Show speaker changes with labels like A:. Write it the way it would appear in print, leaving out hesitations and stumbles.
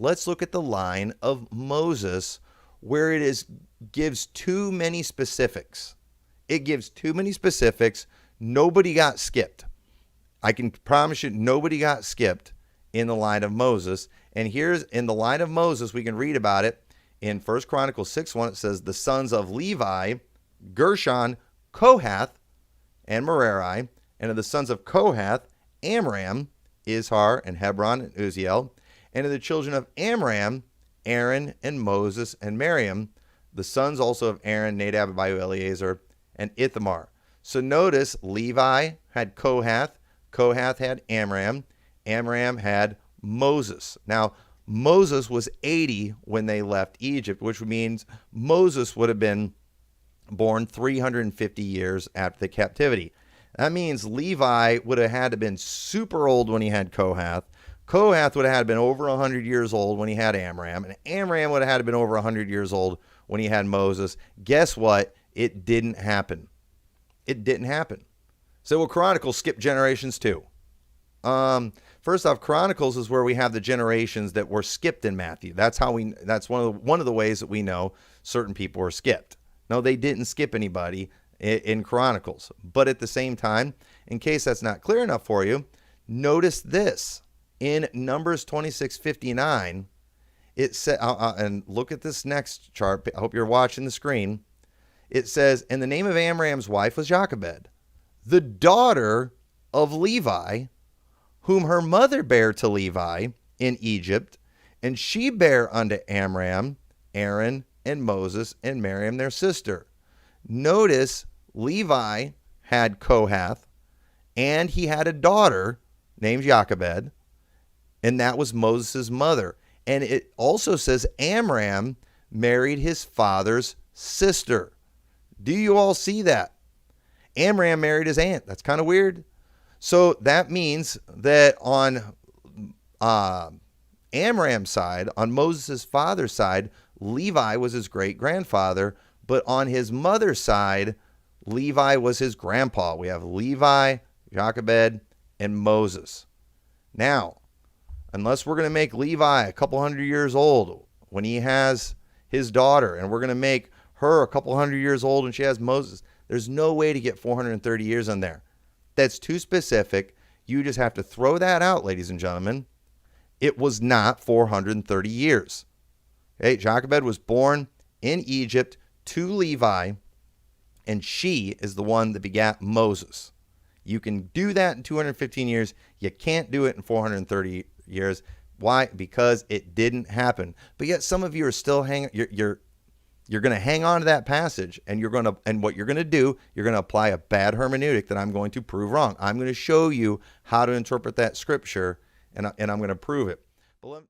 A: let's look at the line of Moses where gives too many specifics. It gives too many specifics. Nobody got skipped. I can promise you nobody got skipped in the line of Moses. And here's in the line of Moses, we can read about it in 1 Chronicles 6:1. It says, the sons of Levi, Gershon, Kohath, and Merari, and of the sons of Kohath, Amram, Izhar, and Hebron, and Uzziel, and of the children of Amram, Aaron, and Moses, and Miriam, the sons also of Aaron, Nadab, Abihu, Eleazar, and Ithamar. So notice Levi had Kohath, Kohath had Amram, Amram had Moses. Now, Moses was 80 when they left Egypt, which means Moses would have been born 350 years after the captivity. That means Levi would have had to been super old when he had Kohath. Kohath would have had to been over 100 years old when he had Amram. And Amram would have had to been over 100 years old when he had Moses. Guess what? It didn't happen. It didn't happen. So will Chronicles skip generations too? First off, Chronicles is where we have the generations that were skipped in Matthew. That's one of the ways that we know certain people were skipped. No, they didn't skip anybody in Chronicles. But at the same time, in case that's not clear enough for you, notice this. In Numbers 26:59, it said, and look at this next chart. I hope you're watching the screen. It says, and the name of Amram's wife was Jochebed, the daughter of Levi, whom her mother bare to Levi in Egypt, and she bare unto Amram, Aaron, and Moses, and Miriam their sister. Notice Levi had Kohath, and he had a daughter named Jochebed, and that was Moses' mother. And it also says Amram married his father's sister. Do you all see that? Amram married his aunt. That's kind of weird. So that means that on Amram's side, on Moses' father's side, Levi was his great-grandfather, but on his mother's side, Levi was his grandpa. We have Levi, Jochebed, and Moses. Now, unless we're going to make Levi a couple hundred years old when he has his daughter, and we're going to make her a couple hundred years old when she has Moses, there's no way to get 430 years on there. That's too specific. You just have to throw that out, ladies and gentlemen. It was not 430 years. Okay, Jochebed was born in Egypt to Levi, and she is the one that begat Moses. You can do that in 215 years. You can't do it in 430 years. Why? Because it didn't happen. But yet some of you are still you're going to hang on to that passage, and what you're going to do, you're going to apply a bad hermeneutic that I'm going to prove wrong. I'm going to show you how to interpret that scripture, and I'm going to prove it. But